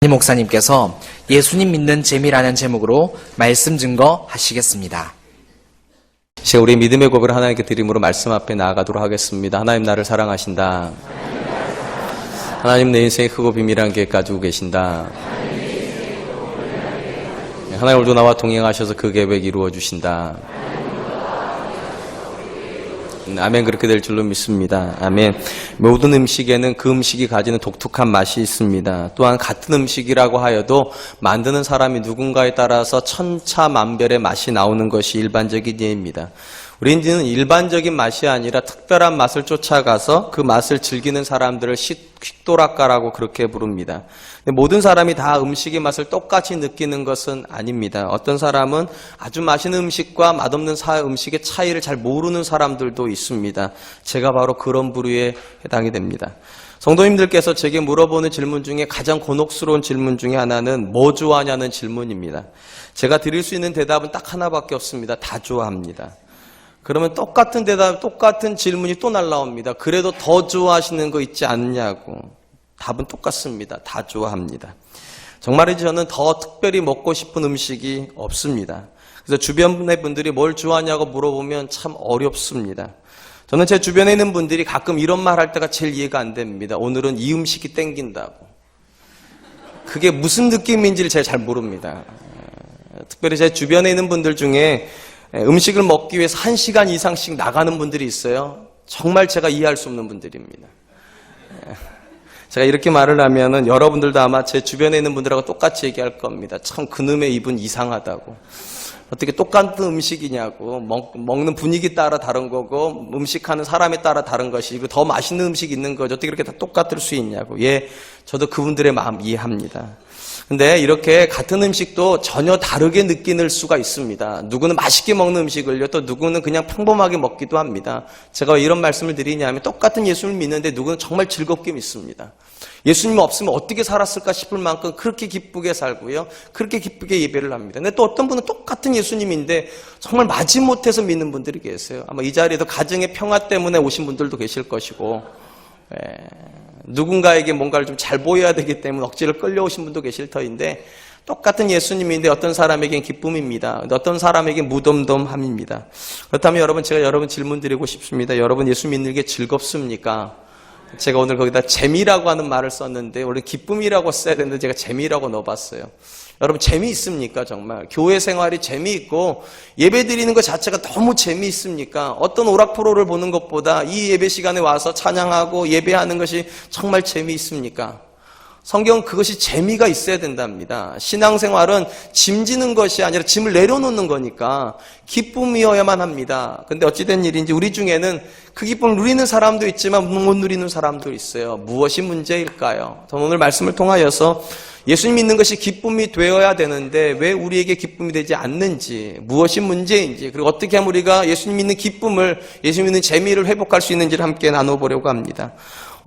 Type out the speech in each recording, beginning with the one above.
목사님께서 예수님 믿는 재미라는 제목으로 말씀 증거하시겠습니다. 이제 우리 믿음의 고백을 하나님께 드림으로 말씀 앞에 나아가도록 하겠습니다. 하나님 나를 사랑하신다. 하나님 내 인생에 크고 비밀한 계획 가지고 계신다. 하나님 오늘도 나와 동행하셔서 그 계획 이루어 주신다. 아멘. 그렇게 될 줄로 믿습니다. 아멘. 모든 음식에는 그 음식이 가지는 독특한 맛이 있습니다. 또한 같은 음식이라고 하여도 만드는 사람이 누군가에 따라서 천차만별의 맛이 나오는 것이 일반적인 예입니다. 우리는 일반적인 맛이 아니라 특별한 맛을 쫓아가서 그 맛을 즐기는 사람들을 식도락가라고 그렇게 부릅니다. 근데 모든 사람이 다 음식의 맛을 똑같이 느끼는 것은 아닙니다. 어떤 사람은 아주 맛있는 음식과 맛없는 음식의 차이를 잘 모르는 사람들도 있습니다. 제가 바로 그런 부류에 해당이 됩니다. 성도님들께서 제게 물어보는 질문 중에 가장 곤혹스러운 질문 중에 하나는 뭐 좋아하냐는 질문입니다. 제가 드릴 수 있는 대답은 딱 하나밖에 없습니다. 다 좋아합니다. 그러면 똑같은 대답, 똑같은 질문이 또 날라옵니다. 그래도 더 좋아하시는 거 있지 않냐고. 답은 똑같습니다. 다 좋아합니다. 정말이지 저는 더 특별히 먹고 싶은 음식이 없습니다. 그래서 주변의 분들이 뭘 좋아하냐고 물어보면 참 어렵습니다. 저는 제 주변에 있는 분들이 가끔 이런 말 할 때가 제일 이해가 안 됩니다. 오늘은 이 음식이 땡긴다고. 그게 무슨 느낌인지를 제가 잘 모릅니다. 특별히 제 주변에 있는 분들 중에 음식을 먹기 위해서 1시간 이상씩 나가는 분들이 있어요. 정말 제가 이해할 수 없는 분들입니다. 제가 이렇게 말을 하면은 여러분들도 아마 제 주변에 있는 분들하고 똑같이 얘기할 겁니다. 참 그놈의 입은 이상하다고. 어떻게 똑같은 음식이냐고. 먹는 분위기 따라 다른 거고 음식하는 사람에 따라 다른 것이고 더 맛있는 음식이 있는 거죠. 어떻게 이렇게 다 똑같을 수 있냐고. 예, 저도 그분들의 마음 이해합니다. 근데 이렇게 같은 음식도 전혀 다르게 느낄 수가 있습니다. 누구는 맛있게 먹는 음식을요, 또 누구는 그냥 평범하게 먹기도 합니다. 제가 왜 이런 말씀을 드리냐면 똑같은 예수님을 믿는데 누구는 정말 즐겁게 믿습니다. 예수님 없으면 어떻게 살았을까 싶을 만큼 그렇게 기쁘게 살고요, 그렇게 기쁘게 예배를 합니다. 근데 또 어떤 분은 똑같은 예수님인데 정말 마지못해서 믿는 분들이 계세요. 아마 이 자리에도 가정의 평화 때문에 오신 분들도 계실 것이고, 누군가에게 뭔가를 좀 잘 보여야 되기 때문에 억지로 끌려오신 분도 계실 터인데 똑같은 예수님인데 어떤 사람에겐 기쁨입니다. 어떤 사람에겐 무덤덤함입니다. 그렇다면 여러분, 제가 여러분 질문 드리고 싶습니다. 여러분 예수 믿는 게 즐겁습니까? 제가 오늘 거기다 재미라고 하는 말을 썼는데 원래 기쁨이라고 써야 되는데 제가 재미라고 넣어봤어요. 여러분 재미있습니까? 정말 교회 생활이 재미있고 예배 드리는 것 자체가 너무 재미있습니까? 어떤 오락 프로를 보는 것보다 이 예배 시간에 와서 찬양하고 예배하는 것이 정말 재미있습니까? 성경은 그것이 재미가 있어야 된답니다. 신앙생활은 짐 지는 것이 아니라 짐을 내려놓는 거니까 기쁨이어야만 합니다. 근데 어찌된 일인지 우리 중에는 그 기쁨을 누리는 사람도 있지만 못 누리는 사람도 있어요. 무엇이 문제일까요? 저는 오늘 말씀을 통하여서 예수님 믿는 것이 기쁨이 되어야 되는데 왜 우리에게 기쁨이 되지 않는지, 무엇이 문제인지, 그리고 어떻게 하면 우리가 예수님 믿는 기쁨을, 예수님 믿는 재미를 회복할 수 있는지를 함께 나눠보려고 합니다.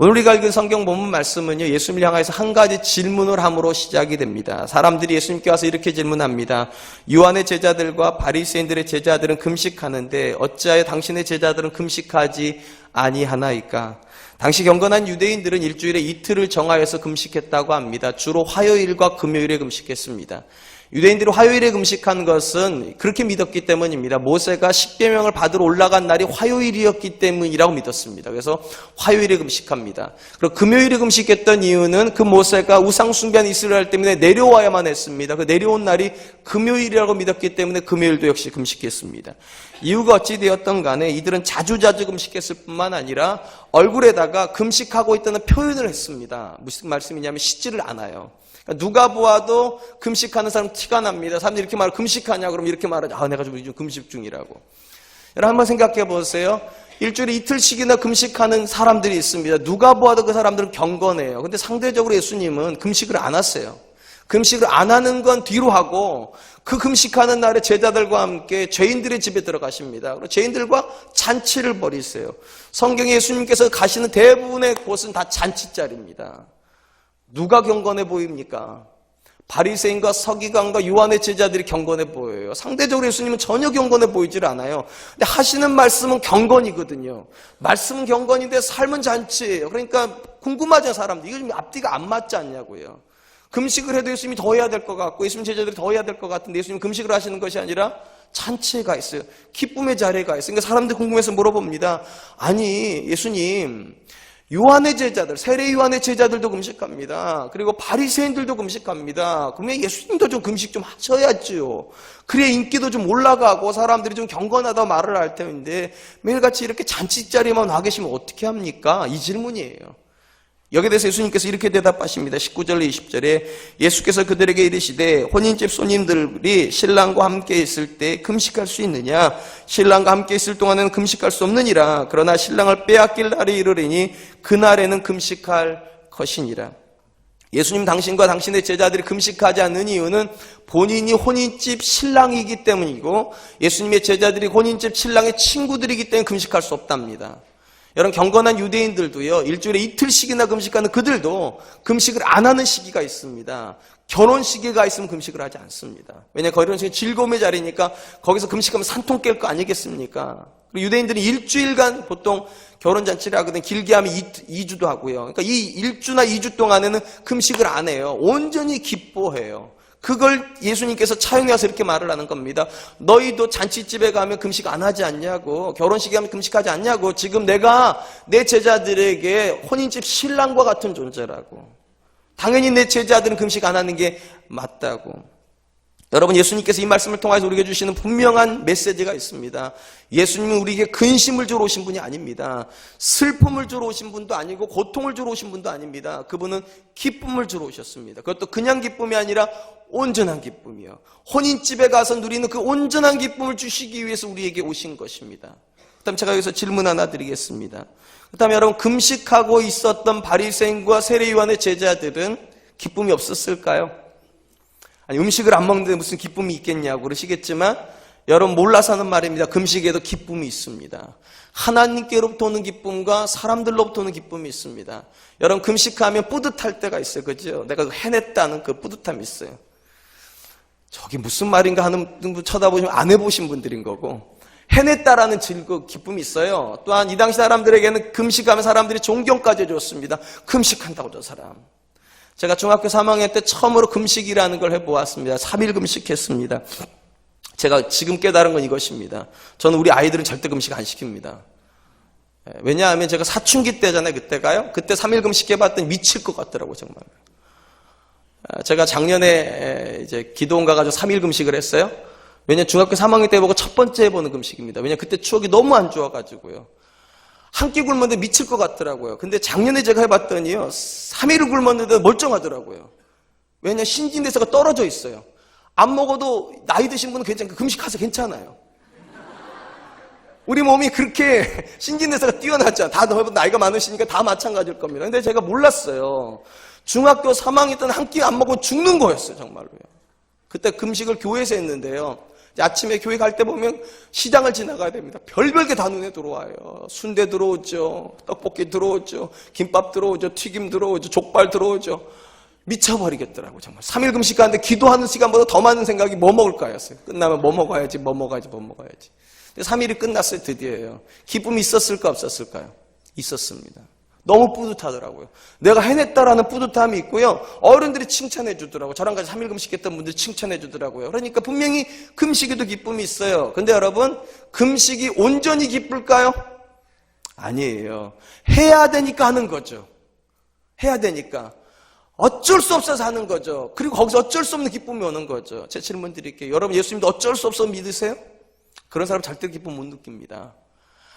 오늘 우리가 읽은 성경 본문 말씀은요, 예수님을 향해서 한 가지 질문을 함으로 시작이 됩니다. 사람들이 예수님께 와서 이렇게 질문합니다. 요한의 제자들과 바리새인들의 제자들은 금식하는데 어찌하여 당신의 제자들은 금식하지 아니하나이까? 당시 경건한 유대인들은 일주일에 이틀을 정하여서 금식했다고 합니다. 주로 화요일과 금요일에 금식했습니다. 유대인들이 화요일에 금식한 것은 그렇게 믿었기 때문입니다. 모세가 십계명을 받으러 올라간 날이 화요일이었기 때문이라고 믿었습니다. 그래서 화요일에 금식합니다. 그리고 금요일에 금식했던 이유는 그 모세가 우상 숭배한 이스라엘 때문에 내려와야만 했습니다. 그 내려온 날이 금요일이라고 믿었기 때문에 금요일도 역시 금식했습니다. 이유가 어찌 되었던 간에 이들은 자주자주 금식했을 뿐만 아니라 얼굴에다가 금식하고 있다는 표현을 했습니다. 무슨 말씀이냐면 씻지를 않아요. 누가 보아도 금식하는 사람 티가 납니다. 사람들이 이렇게 말하면 금식하냐 그러면 이렇게 말하죠. 내가 좀 요즘 금식 중이라고. 여러분 한번 생각해 보세요. 일주일에 이틀씩이나 금식하는 사람들이 있습니다. 누가 보아도 그 사람들은 경건해요. 근데 상대적으로 예수님은 금식을 안 하세요. 금식을 안 하는 건 뒤로 하고 그 금식하는 날에 제자들과 함께 죄인들의 집에 들어가십니다. 그리고 죄인들과 잔치를 벌이세요. 성경에 예수님께서 가시는 대부분의 곳은 다 잔치자리입니다. 누가 경건해 보입니까? 바리새인과 서기관과 요한의 제자들이 경건해 보여요. 상대적으로 예수님은 전혀 경건해 보이질 않아요. 근데 하시는 말씀은 경건이거든요. 말씀은 경건인데 삶은 잔치예요. 그러니까 궁금하죠, 사람들. 이거 좀 앞뒤가 안 맞지 않냐고요. 금식을 해도 예수님이 더 해야 될 것 같고 예수님 제자들이 더 해야 될 것 같은데 예수님 금식을 하시는 것이 아니라 잔치에 가 있어요. 기쁨의 자리에 가 있어요. 그러니까 사람들이 궁금해서 물어봅니다. 아니 예수님, 요한의 제자들, 세례 요한의 제자들도 금식합니다. 그리고 바리새인들도 금식합니다. 그러면 예수님도 좀 금식 좀 하셔야죠. 그래야 인기도 좀 올라가고 사람들이 좀 경건하다 말을 할 텐데 매일같이 이렇게 잔치 자리에만 와 계시면 어떻게 합니까? 이 질문이에요. 여기에 대해서 예수님께서 이렇게 대답하십니다. 19절 20절에 예수께서 그들에게 이르시되 혼인집 손님들이 신랑과 함께 있을 때 금식할 수 있느냐? 신랑과 함께 있을 동안에는 금식할 수 없느니라. 그러나 신랑을 빼앗길 날이 이르리니 그날에는 금식할 것이니라. 예수님 당신과 당신의 제자들이 금식하지 않는 이유는 본인이 혼인집 신랑이기 때문이고 예수님의 제자들이 혼인집 신랑의 친구들이기 때문에 금식할 수 없답니다. 여러분 경건한 유대인들도요, 일주일에 이틀씩이나 금식하는 그들도 금식을 안 하는 시기가 있습니다. 결혼 시기가 있으면 금식을 하지 않습니다. 왜냐하면 결혼식이 즐거움의 자리니까 거기서 금식하면 산통 깰 거 아니겠습니까? 그리고 유대인들이 일주일간 보통 결혼잔치를 하거든. 길게 하면 2주도 하고요. 그러니까 이 1주나 2주 동안에는 금식을 안 해요. 온전히 기뻐해요. 그걸 예수님께서 차용해 와서 이렇게 말을 하는 겁니다. 너희도 잔치집에 가면 금식 안 하지 않냐고, 결혼식에 가면 금식하지 않냐고. 지금 내가 내 제자들에게 혼인집 신랑과 같은 존재라고. 당연히 내 제자들은 금식 안 하는 게 맞다고. 여러분 예수님께서 이 말씀을 통해서 우리에게 주시는 분명한 메시지가 있습니다. 예수님은 우리에게 근심을 주러 오신 분이 아닙니다. 슬픔을 주러 오신 분도 아니고 고통을 주러 오신 분도 아닙니다. 그분은 기쁨을 주러 오셨습니다. 그것도 그냥 기쁨이 아니라 온전한 기쁨이요. 혼인집에 가서 누리는 그 온전한 기쁨을 주시기 위해서 우리에게 오신 것입니다. 그 다음에 제가 여기서 질문 하나 드리겠습니다. 그 다음에 여러분 금식하고 있었던 바리새인과 세례 요한의 제자들은 기쁨이 없었을까요? 아니 음식을 안 먹는데 무슨 기쁨이 있겠냐고 그러시겠지만 여러분 몰라서 하는 말입니다. 금식에도 기쁨이 있습니다. 하나님께로부터 오는 기쁨과 사람들로부터 오는 기쁨이 있습니다. 여러분 금식하면 뿌듯할 때가 있어요. 그죠? 내가 해냈다는 그 뿌듯함이 있어요. 저게 무슨 말인가 하는 분 쳐다보시면 안 해보신 분들인 거고 해냈다라는 기쁨이 있어요. 또한 이 당시 사람들에게는 금식하면 사람들이 존경까지 해줬습니다. 금식한다고 저 사람. 제가 중학교 3학년 때 처음으로 금식이라는 걸 해보았습니다. 3일 금식했습니다. 제가 지금 깨달은 건 이것입니다. 저는 우리 아이들은 절대 금식 안 시킵니다. 왜냐하면 제가 사춘기 때잖아요. 그때가요. 그때 3일 금식 해봤더니 미칠 것 같더라고요. 정말. 제가 작년에 이제 기도원 가가지고 3일 금식을 했어요. 왜냐하면 중학교 3학년 때 보고 첫 번째 해보는 금식입니다. 왜냐하면 그때 추억이 너무 안 좋아가지고요. 한 끼 굶었는데 미칠 것 같더라고요. 근데 작년에 제가 해봤더니요, 3일을 굶었는데 멀쩡하더라고요. 왜냐하면 신진대사가 떨어져 있어요. 안 먹어도 나이 드신 분은 괜찮아요. 금식하세요. 괜찮아요. 우리 몸이 그렇게 신진대사가 뛰어났잖아요. 다 나이가 많으시니까 다 마찬가지일 겁니다. 근데 제가 몰랐어요. 중학교 3학년 때는 한 끼 안 먹으면 죽는 거였어요. 정말로요. 그때 금식을 교회에서 했는데요. 아침에 교회 갈 때 보면 시장을 지나가야 됩니다. 별별 게 다 눈에 들어와요. 순대 들어오죠. 떡볶이 들어오죠. 김밥 들어오죠. 튀김 들어오죠. 족발 들어오죠. 미쳐버리겠더라고요. 정말 3일 금식하는데 기도하는 시간보다 더 많은 생각이 뭐 먹을까였어요. 끝나면 뭐 먹어야지. 근데 3일이 끝났어요. 드디어요. 기쁨이 있었을까 없었을까요? 있었습니다. 너무 뿌듯하더라고요. 내가 해냈다라는 뿌듯함이 있고요. 어른들이 칭찬해 주더라고요. 저랑 같이 3일 금식했던 분들이 칭찬해 주더라고요. 그러니까 분명히 금식에도 기쁨이 있어요. 근데 여러분, 금식이 온전히 기쁠까요? 아니에요. 해야 되니까 하는 거죠. 해야 되니까. 어쩔 수 없어서 하는 거죠. 그리고 거기서 어쩔 수 없는 기쁨이 오는 거죠. 제 질문 드릴게요. 여러분 예수님도 어쩔 수 없어 믿으세요? 그런 사람 절대 기쁨 못 느낍니다.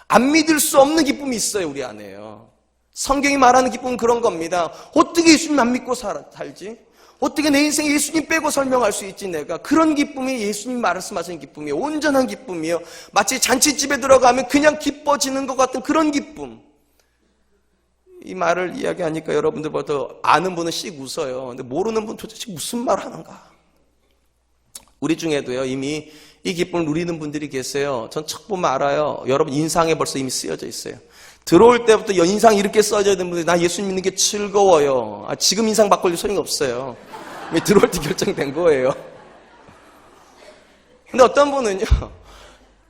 안 믿을 수 없는 기쁨이 있어요. 우리 안에요. 성경이 말하는 기쁨은 그런 겁니다. 어떻게 예수님 안 믿고 살지? 어떻게 내 인생에 예수님 빼고 설명할 수 있지 내가? 그런 기쁨이 예수님 말씀하시는 기쁨이에요. 온전한 기쁨이에요. 마치 잔치집에 들어가면 그냥 기뻐지는 것 같은 그런 기쁨. 이 말을 이야기하니까 여러분들보다 아는 분은 씩 웃어요. 근데 모르는 분은 도대체 무슨 말 하는가? 우리 중에도요 이미 이 기쁨을 누리는 분들이 계세요. 전 척 보면 알아요. 여러분 인상에 벌써 이미 쓰여져 있어요. 들어올 때부터 인상 이렇게 써져야 되는 분들이 나 예수 믿는 게 즐거워요. 지금 인상 바꿀 소용이 없어요. 들어올 때 결정된 거예요. 근데 어떤 분은요,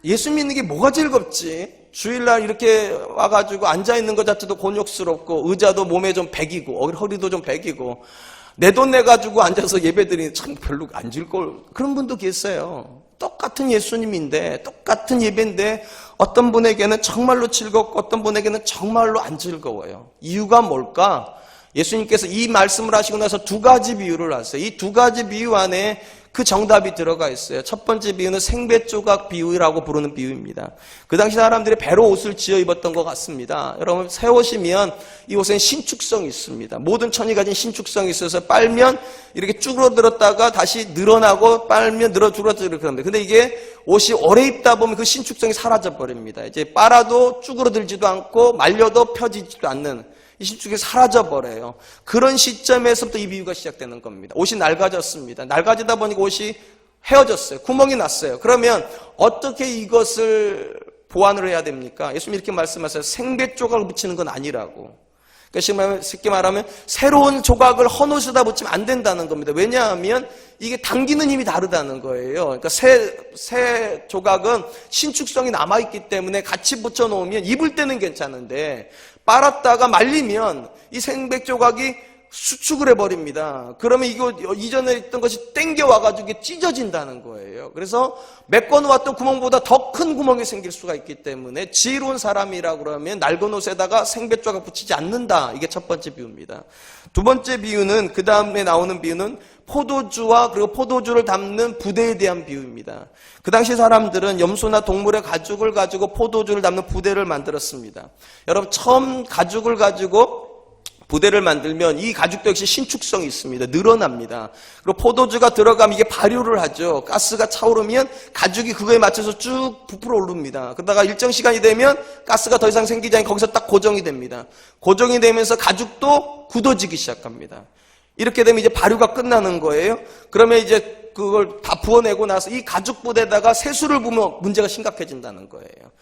예수 믿는 게 뭐가 즐겁지? 주일날 이렇게 와가지고 앉아있는 것 자체도 곤욕스럽고, 의자도 몸에 좀 배기고, 허리도 좀 배기고, 내 돈 내가지고 앉아서 예배드리니 참 별로 안 즐거울, 그런 분도 계세요. 똑같은 예수님인데, 똑같은 예배인데, 어떤 분에게는 정말로 즐겁고 어떤 분에게는 정말로 안 즐거워요. 이유가 뭘까? 예수님께서 이 말씀을 하시고 나서 두 가지 비유를 하세요. 이 두 가지 비유 안에 그 정답이 들어가 있어요. 첫 번째 비유는 생배조각 비유라고 부르는 비유입니다. 그 당시 사람들이 배로 옷을 지어 입었던 것 같습니다. 여러분, 새 옷이면 이 옷에는 신축성이 있습니다. 모든 천이 가진 신축성이 있어서 빨면 이렇게 쭈그러들었다가 다시 늘어나고 빨면 쭈그러들고 그럽니다. 근데 이게 옷이 오래 입다 보면 그 신축성이 사라져 버립니다. 이제 빨아도 쭈그러들지도 않고 말려도 펴지지도 않는 이 신축이 사라져버려요. 그런 시점에서부터 이 비유가 시작되는 겁니다. 옷이 낡아졌습니다. 낡아지다 보니까 옷이 헤어졌어요. 구멍이 났어요. 그러면 어떻게 이것을 보완을 해야 됩니까? 예수님이 이렇게 말씀하세요. 생배 조각을 붙이는 건 아니라고. 그러니까 쉽게 말하면 새로운 조각을 헌 옷에다 붙이면 안 된다는 겁니다. 왜냐하면 이게 당기는 힘이 다르다는 거예요. 그러니까 새 조각은 신축성이 남아있기 때문에 같이 붙여놓으면 입을 때는 괜찮은데 빨았다가 말리면 이 생백 조각이 수축을 해버립니다. 그러면 이거 이전에 있던 것이 땡겨와가지고 이게 찢어진다는 거예요. 그래서 메꿔놓았던 구멍보다 더 큰 구멍이 생길 수가 있기 때문에 지혜로운 사람이라고 그러면 낡은 옷에다가 생백 조각 붙이지 않는다. 이게 첫 번째 비유입니다. 두 번째 비유는, 그 다음에 나오는 비유는 포도주와 그리고 포도주를 담는 부대에 대한 비유입니다. 그 당시 사람들은 염소나 동물의 가죽을 가지고 포도주를 담는 부대를 만들었습니다. 여러분, 처음 가죽을 가지고 부대를 만들면 이 가죽도 역시 신축성이 있습니다. 늘어납니다. 그리고 포도주가 들어가면 이게 발효를 하죠. 가스가 차오르면 가죽이 그거에 맞춰서 쭉 부풀어 오릅니다. 그러다가 일정 시간이 되면 가스가 더 이상 생기지 않고 거기서 딱 고정이 됩니다. 고정이 되면서 가죽도 굳어지기 시작합니다. 이렇게 되면 이제 발효가 끝나는 거예요. 그러면 이제 그걸 다 부어내고 나서 이 가죽 부대에다가 세수를 부으면 문제가 심각해진다는 거예요.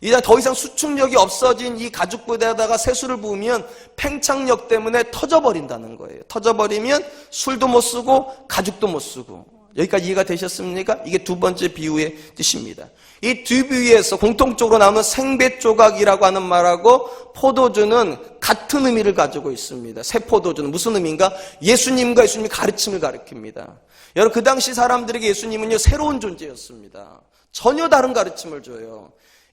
이제 더 이상 수축력이 없어진 이 가죽 부대에다가 세수를 부으면 팽창력 때문에 터져버린다는 거예요. 터져버리면 술도 못 쓰고 가죽도 못 쓰고. 여기까지 이해가 되셨습니까? 이게 두 번째 비유의 뜻입니다. 이 두 비유에서 공통적으로 나오는 생배조각이라고 하는 말하고 포도주는 같은 의미를 가지고 있습니다. 새 포도주는 무슨 의미인가? 예수님과 예수님의 가르침을 가리킵니다. 여러분, 그 당시 사람들에게 예수님은요, 새로운 존재였습니다. 전혀 다른 가르침을 줘요.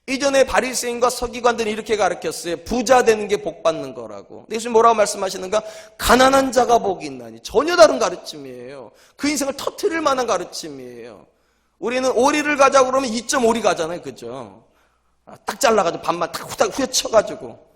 이전에 바리새인과 서기관들은 이렇게 가르쳤어요. 부자 되는 게 복 받는 거라고. 근데 예수님 뭐라고 말씀하시는가? 가난한 자가 복이 있나니. 전혀 다른 가르침이에요. 그 인생을 터뜨릴 만한 가르침이에요. 우리는 오리를 가자고 그러면 2.5리 가잖아요. 그죠? 딱 잘라가지고 반만 딱 후딱 후려쳐가지고.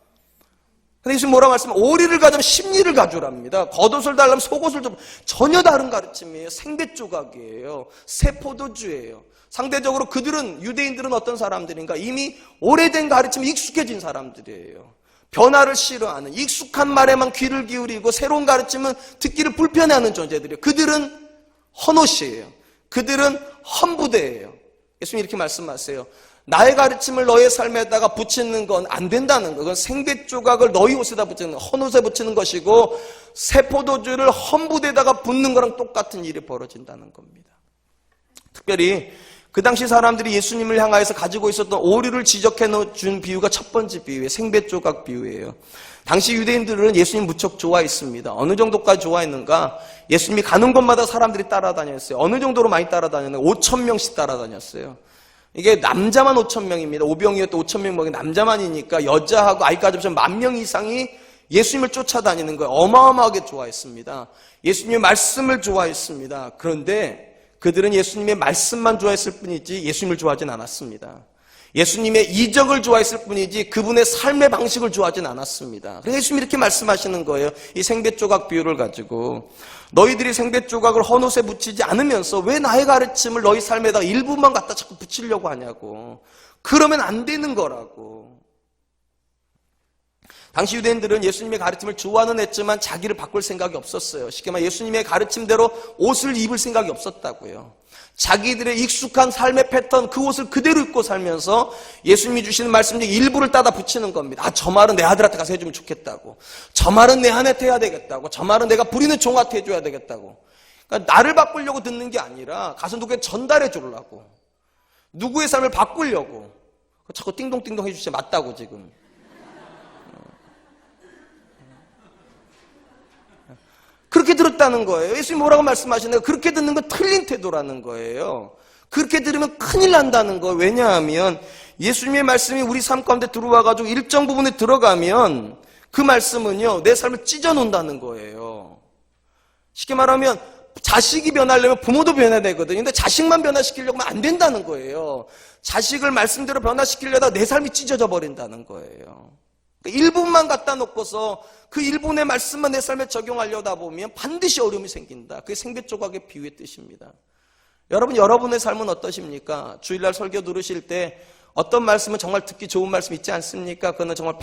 근데 예수님 뭐라고 말씀하시면 오리를 가자면 10리를 가져랍니다. 겉옷을 달라면 속옷을 좀. 전혀 다른 가르침이에요. 생배조각이에요. 새 포도주예요. 상대적으로 그들은, 유대인들은 어떤 사람들인가? 이미 오래된 가르침에 익숙해진 사람들이에요. 변화를 싫어하는, 익숙한 말에만 귀를 기울이고 새로운 가르침은 듣기를 불편해하는 존재들이에요. 그들은 헌옷이에요. 그들은 헌부대예요. 예수님이 이렇게 말씀하세요. 나의 가르침을 너의 삶에다가 붙이는 건 안 된다는 거. 그건 생배조각을 너희 옷에다 붙이는 거, 헌옷에 붙이는 것이고 새 포도주를 헌부대에다가 붓는 거랑 똑같은 일이 벌어진다는 겁니다. 특별히 그 당시 사람들이 예수님을 향하여서 가지고 있었던 오류를 지적해 준 비유가 첫 번째 비유예요. 생배조각 비유예요. 당시 유대인들은 예수님 무척 좋아했습니다. 어느 정도까지 좋아했는가? 예수님이 가는 곳마다 사람들이 따라다녔어요. 어느 정도로 많이 따라다녔는가? 5,000명씩 따라다녔어요. 이게 남자만 5,000명입니다. 오병이어도 5,000명 먹인 남자만이니까 여자하고 아이까지 합치면 10,000명 이상이 예수님을 쫓아다니는 거예요. 어마어마하게 좋아했습니다. 예수님의 말씀을 좋아했습니다. 그런데 그들은 예수님의 말씀만 좋아했을 뿐이지 예수님을 좋아하진 않았습니다. 예수님의 이적을 좋아했을 뿐이지 그분의 삶의 방식을 좋아하진 않았습니다. 그래서 예수님이 이렇게 말씀하시는 거예요. 이 생배조각 비유를 가지고 너희들이 생배조각을 헌옷에 붙이지 않으면서 왜 나의 가르침을 너희 삶에다가 일부만 갖다 자꾸 붙이려고 하냐고. 그러면 안 되는 거라고. 당시 유대인들은 예수님의 가르침을 좋아는 했지만 자기를 바꿀 생각이 없었어요. 쉽게 말해 예수님의 가르침대로 옷을 입을 생각이 없었다고요. 자기들의 익숙한 삶의 패턴, 그 옷을 그대로 입고 살면서 예수님이 주시는 말씀 중 일부를 따다 붙이는 겁니다. 아, 저 말은 내 아들한테 가서 해주면 좋겠다고. 저 말은 내 아내한테 해야 되겠다고. 저 말은 내가 부리는 종한테 해줘야 되겠다고. 그러니까 나를 바꾸려고 듣는 게 아니라 가서 누구에게 전달해 주려고. 누구의 삶을 바꾸려고. 자꾸 띵동띵동 해주시면 맞다고 지금. 그렇게 들었다는 거예요. 예수님 뭐라고 말씀하시나요? 그렇게 듣는 건 틀린 태도라는 거예요. 그렇게 들으면 큰일 난다는 거예요. 왜냐하면 예수님의 말씀이 우리 삶 가운데 들어와가지고 일정 부분에 들어가면 그 말씀은요, 내 삶을 찢어놓는다는 거예요. 쉽게 말하면 자식이 변하려면 부모도 변해야 되거든요. 근데 자식만 변화시키려고 하면 안 된다는 거예요. 자식을 말씀대로 변화시키려다 내 삶이 찢어져 버린다는 거예요. 일부분만 갖다 놓고서 그 일부분의 말씀만 내 삶에 적용하려다 보면 반드시 어려움이 생긴다. 그게 생배 조각의 비유의 뜻입니다. 여러분, 여러분의 삶은 어떠십니까? 주일날 설교 들으실 때 어떤 말씀은 정말 듣기 좋은 말씀 있지 않습니까? 그거는 정말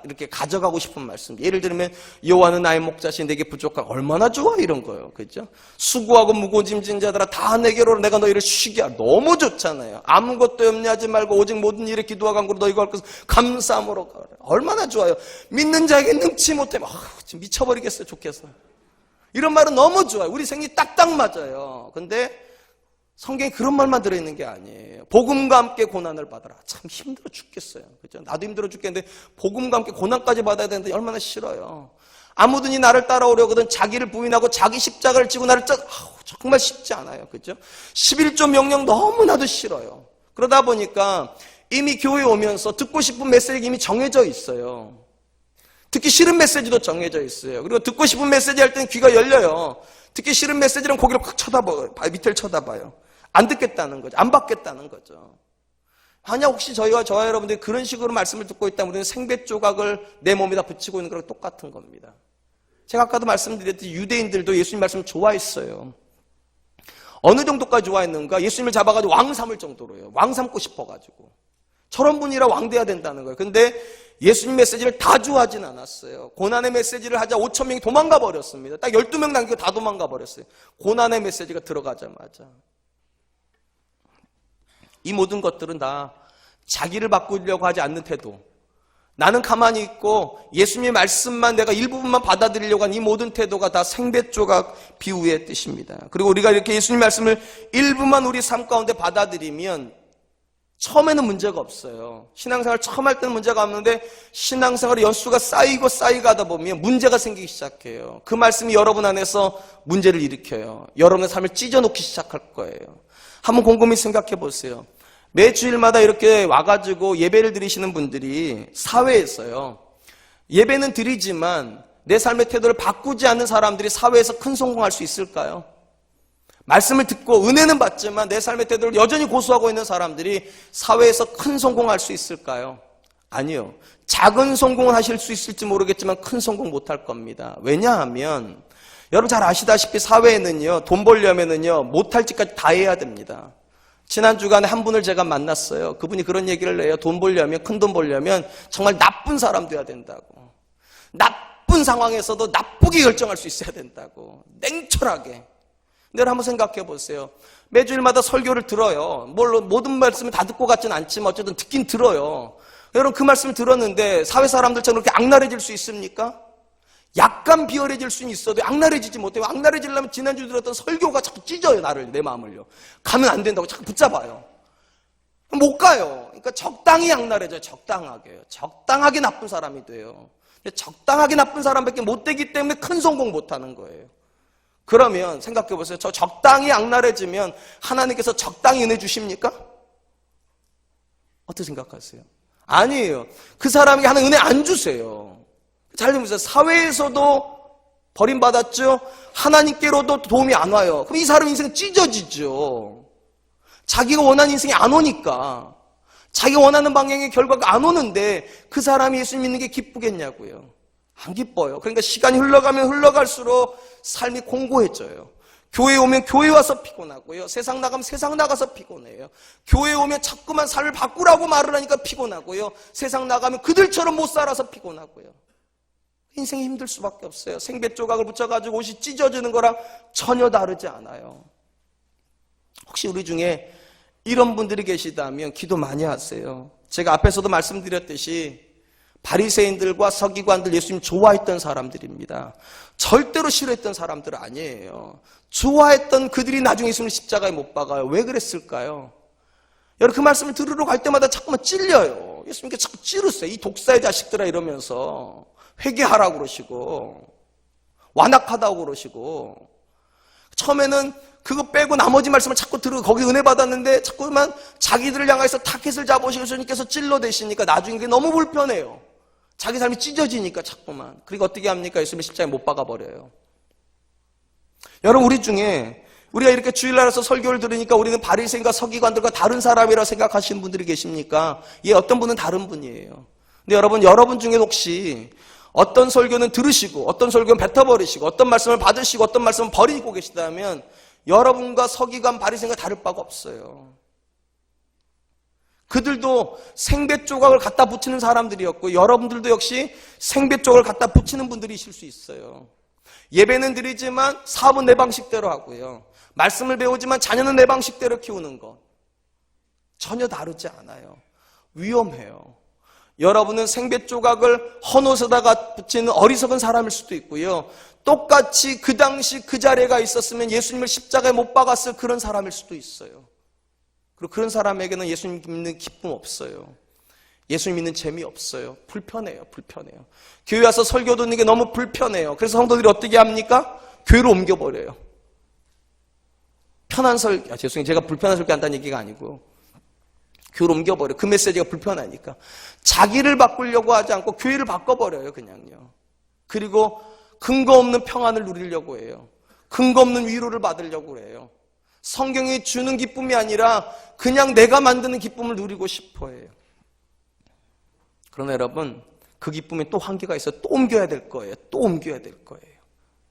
이렇게 가져가고 싶은 말씀. 예를 들면 여호와는 나의 목자시 내게 부족하고 얼마나 좋아 이런 거예요. 그죠? 수고하고 무거운 짐진 자들아 다 내게로 내가 너희를 쉬게 하라. 너무 좋잖아요. 아무것도 염려하지 말고 오직 모든 일에 기도와 간구로 너희가 할 것을 감사함으로 가라. 얼마나 좋아요. 믿는 자에게 능치 못하면 지금 미쳐버리겠어요. 좋겠어요. 이런 말은 너무 좋아요. 우리 생이 딱딱 맞아요. 근데 성경에 그런 말만 들어있는 게 아니에요. 복음과 함께 고난을 받아라. 참 힘들어 죽겠어요. 그렇죠? 나도 힘들어 죽겠는데 복음과 함께 고난까지 받아야 되는데 얼마나 싫어요. 아무든지 나를 따라오려거든 자기를 부인하고 자기 십자가를 지고 나를 정말 쉽지 않아요. 그렇죠? 11조 명령 너무나도 싫어요. 그러다 보니까 이미 교회에 오면서 듣고 싶은 메시지가 이미 정해져 있어요. 듣기 싫은 메시지도 정해져 있어요. 그리고 듣고 싶은 메시지 할 때는 귀가 열려요. 듣기 싫은 메시지는 고개를 확 쳐다봐요. 밑을 쳐다봐요. 안 듣겠다는 거죠. 안 받겠다는 거죠. 아니야, 혹시 저와 여러분들이 그런 식으로 말씀을 듣고 있다면 우리는 생배 조각을 내 몸에다 붙이고 있는 거랑 똑같은 겁니다. 제가 아까도 말씀드렸듯이 유대인들도 예수님 말씀을 좋아했어요. 어느 정도까지 좋아했는가? 예수님을 잡아가지고 왕 삼을 정도로요. 왕 삼고 싶어가지고. 저런 분이라 왕 돼야 된다는 거예요. 근데 예수님 메시지를 다 좋아하진 않았어요. 고난의 메시지를 하자 5,000명이 도망가 버렸습니다. 딱 12명 남기고 다 도망가 버렸어요. 고난의 메시지가 들어가자마자. 이 모든 것들은 다 자기를 바꾸려고 하지 않는 태도. 나는 가만히 있고 예수님의 말씀만 내가 일부분만 받아들이려고 하는 이 모든 태도가 다 생배조각 비유의 뜻입니다. 그리고 우리가 이렇게 예수님 말씀을 일부만 우리 삶 가운데 받아들이면 처음에는 문제가 없어요. 신앙생활 처음 할 때는 문제가 없는데 신앙생활의 연수가 쌓이고 가다 보면 문제가 생기기 시작해요. 그 말씀이 여러분 안에서 문제를 일으켜요. 여러분의 삶을 찢어놓기 시작할 거예요. 한번 곰곰이 생각해 보세요. 매 주일마다 이렇게 와가지고 예배를 드리시는 분들이 사회에서요. 예배는 드리지만 내 삶의 태도를 바꾸지 않는 사람들이 사회에서 큰 성공할 수 있을까요? 말씀을 듣고 은혜는 받지만 내 삶의 태도를 여전히 고수하고 있는 사람들이 사회에서 큰 성공할 수 있을까요? 아니요. 작은 성공을 하실 수 있을지 모르겠지만 큰 성공 못할 겁니다. 왜냐하면 여러분 잘 아시다시피 사회에는요, 돈 벌려면은요, 못할 짓까지 다 해야 됩니다. 지난 주간에 한 분을 제가 만났어요. 그분이 그런 얘기를 해요. 돈 벌려면, 큰 돈 벌려면 정말 나쁜 사람 돼야 된다고. 나쁜 상황에서도 나쁘게 결정할 수 있어야 된다고. 냉철하게. 근데 여러분 한번 생각해 보세요. 매주일마다 설교를 들어요. 물론 모든 말씀을 다 듣고 같지는 않지만 어쨌든 듣긴 들어요. 여러분 그 말씀을 들었는데 사회 사람들처럼 그렇게 악랄해질 수 있습니까? 약간 비열해질 수는 있어도 악랄해지지 못해요. 악랄해지려면 지난주 들었던 설교가 자꾸 찢어요. 내 마음을요. 가면 안 된다고 자꾸 붙잡아요. 못 가요. 그러니까 적당히 악랄해져요. 적당하게요. 적당하게 나쁜 사람이 돼요. 적당하게 나쁜 사람밖에 못 되기 때문에 큰 성공 못하는 거예요. 그러면 생각해 보세요. 저 적당히 악랄해지면 하나님께서 적당히 은혜 주십니까? 어떻게 생각하세요? 아니에요. 그 사람에게 하나님 은혜 안 주세요. 잘 보세요. 사회에서도 버림받았죠. 하나님께로도 도움이 안 와요. 그럼 이 사람 인생 찢어지죠. 자기가 원하는 인생이 안 오니까. 자기가 원하는 방향의 결과가 안 오는데 그 사람이 예수 믿는 게 기쁘겠냐고요. 안 기뻐요. 그러니까 시간이 흘러가면 흘러갈수록 삶이 공고해져요. 교회 오면 교회 와서 피곤하고요. 세상 나가면 세상 나가서 피곤해요. 교회 오면 자꾸만 삶을 바꾸라고 말을 하니까 피곤하고요. 세상 나가면 그들처럼 못 살아서 피곤하고요. 인생이 힘들 수밖에 없어요. 생배 조각을 붙여가지고 옷이 찢어지는 거랑 전혀 다르지 않아요. 혹시 우리 중에 이런 분들이 계시다면 기도 많이 하세요. 제가 앞에서도 말씀드렸듯이 바리새인들과 서기관들 예수님 좋아했던 사람들입니다. 절대로 싫어했던 사람들 아니에요. 좋아했던 그들이 나중에 예수님을 십자가에 못 박아요. 왜 그랬을까요? 여러분 그 말씀을 들으러 갈 때마다 자꾸만 찔려요. 예수님께 자꾸 찌르세요. 이 독사의 자식들아 이러면서 회개하라고 그러시고 완악하다고 그러시고, 처음에는 그거 빼고 나머지 말씀을 자꾸 들으고 거기 은혜 받았는데 자꾸만 자기들을 향해서 타켓을 잡으시고 예수님께서 찔러대시니까 나중에 그게 너무 불편해요. 자기 삶이 찢어지니까 자꾸만. 그리고 어떻게 합니까? 예수님의 십자가에 못 박아버려요. 여러분, 우리 중에 우리가 이렇게 주일날에서 설교를 들으니까 우리는 바리새인과 서기관들과 다른 사람이라 생각하시는 분들이 계십니까? 예, 어떤 분은 다른 분이에요. 근데 여러분 중에 혹시 어떤 설교는 들으시고 어떤 설교는 뱉어버리시고 어떤 말씀을 받으시고 어떤 말씀은 버리고 계시다면 여러분과 서기관 바리새인과 다를 바가 없어요. 그들도 생배 조각을 갖다 붙이는 사람들이었고 여러분들도 역시 생배 조각을 갖다 붙이는 분들이실 수 있어요. 예배는 드리지만 사업은 내 방식대로 하고요. 말씀을 배우지만 자녀는 내 방식대로 키우는 것. 전혀 다르지 않아요. 위험해요. 여러분은 생배 조각을 헌옷에다가 붙이는 어리석은 사람일 수도 있고요. 똑같이 그 당시 그 자리가 있었으면 예수님을 십자가에 못 박았을 그런 사람일 수도 있어요. 그리고 그런 사람에게는 예수님 믿는 기쁨 없어요. 예수님 믿는 재미 없어요. 불편해요. 교회 와서 설교 듣는 게 너무 불편해요. 그래서 성도들이 어떻게 합니까? 교회로 옮겨버려요. 편한 설교, 죄송해요. 제가 불편한 설교 한다는 얘기가 아니고 교회로 옮겨버려요. 그 메시지가 불편하니까. 자기를 바꾸려고 하지 않고 교회를 바꿔버려요. 그냥요. 그리고 근거 없는 평안을 누리려고 해요. 근거 없는 위로를 받으려고 해요. 성경이 주는 기쁨이 아니라 그냥 내가 만드는 기쁨을 누리고 싶어 해요. 그러나 여러분, 그 기쁨에 또 한계가 있어요. 또 옮겨야 될 거예요.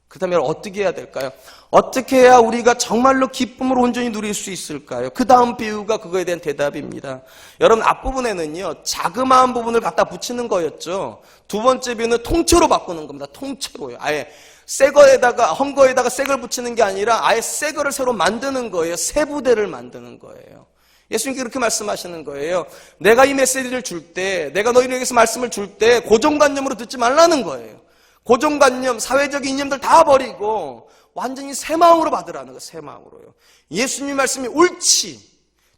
그 다음에 어떻게 해야 될까요? 어떻게 해야 우리가 정말로 기쁨을 온전히 누릴 수 있을까요? 그 다음 비유가 그거에 대한 대답입니다. 여러분, 앞부분에는요, 자그마한 부분을 갖다 붙이는 거였죠. 두 번째 비유는 통째로 바꾸는 겁니다. 통째로요. 아예 새 거에다가, 헌 거에다가 새 걸 붙이는 게 아니라 아예 새 거를 새로 만드는 거예요. 새 부대를 만드는 거예요. 예수님께 그렇게 말씀하시는 거예요. 내가 이 메시지를 줄 때, 내가 너희에게서 말씀을 줄 때 고정관념으로 듣지 말라는 거예요. 고정관념, 사회적 이념들 다 버리고 완전히 새 마음으로 받으라는 거예요. 새 마음으로요. 예수님 말씀이 옳지,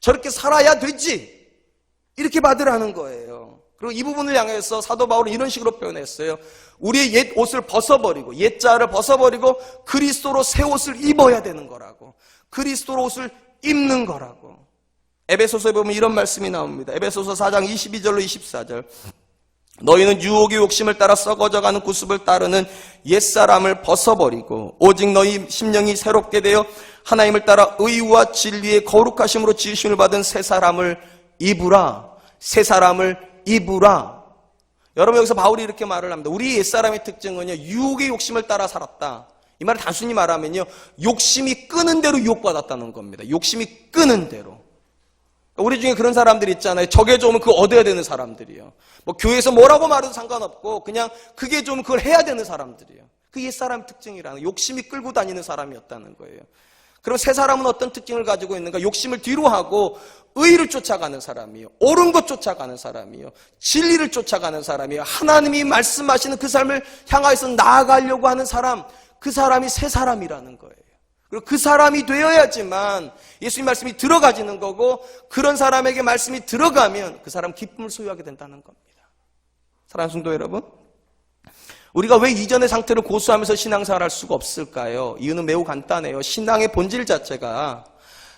저렇게 살아야 되지, 이렇게 받으라는 거예요. 그리고 이 부분을 향해서 사도 바울은 이런 식으로 표현했어요. 우리의 옛 옷을 벗어버리고, 옛 자를 벗어버리고 그리스도로 새 옷을 입어야 되는 거라고. 그리스도로 옷을 입는 거라고. 에베소서에 보면 이런 말씀이 나옵니다. 에베소서 4장 22절로 24절. 너희는 유혹의 욕심을 따라 썩어져가는 구습을 따르는 옛사람을 벗어버리고 오직 너희 심령이 새롭게 되어 하나님을 따라 의와 진리의 거룩하심으로 지으심을 받은 새 사람을 입으라. 새 사람을 입으라. 여러분, 여기서 바울이 이렇게 말을 합니다. 우리 옛사람의 특징은요, 유혹의 욕심을 따라 살았다. 이 말을 단순히 말하면요, 욕심이 끄는 대로 유혹받았다는 겁니다. 욕심이 끄는 대로. 우리 중에 그런 사람들이 있잖아요. 저게 좋으면 그거 얻어야 되는 사람들이요. 뭐 교회에서 뭐라고 말해도 상관없고 그냥 그게 좋으면 그걸 해야 되는 사람들이요. 그 옛사람 특징이라는, 욕심이 끌고 다니는 사람이었다는 거예요. 그럼 새 사람은 어떤 특징을 가지고 있는가? 욕심을 뒤로 하고 의를 쫓아가는 사람이요, 옳은 것 쫓아가는 사람이요, 진리를 쫓아가는 사람이요, 하나님이 말씀하시는 그 삶을 향하여서 나아가려고 하는 사람, 그 사람이 새 사람이라는 거예요. 그리고 그 사람이 되어야지만 예수님 말씀이 들어가지는 거고, 그런 사람에게 말씀이 들어가면 그 사람 기쁨을 소유하게 된다는 겁니다. 사랑하는 성도 여러분, 우리가 왜 이전의 상태를 고수하면서 신앙생활을 할 수가 없을까요? 이유는 매우 간단해요. 신앙의 본질 자체가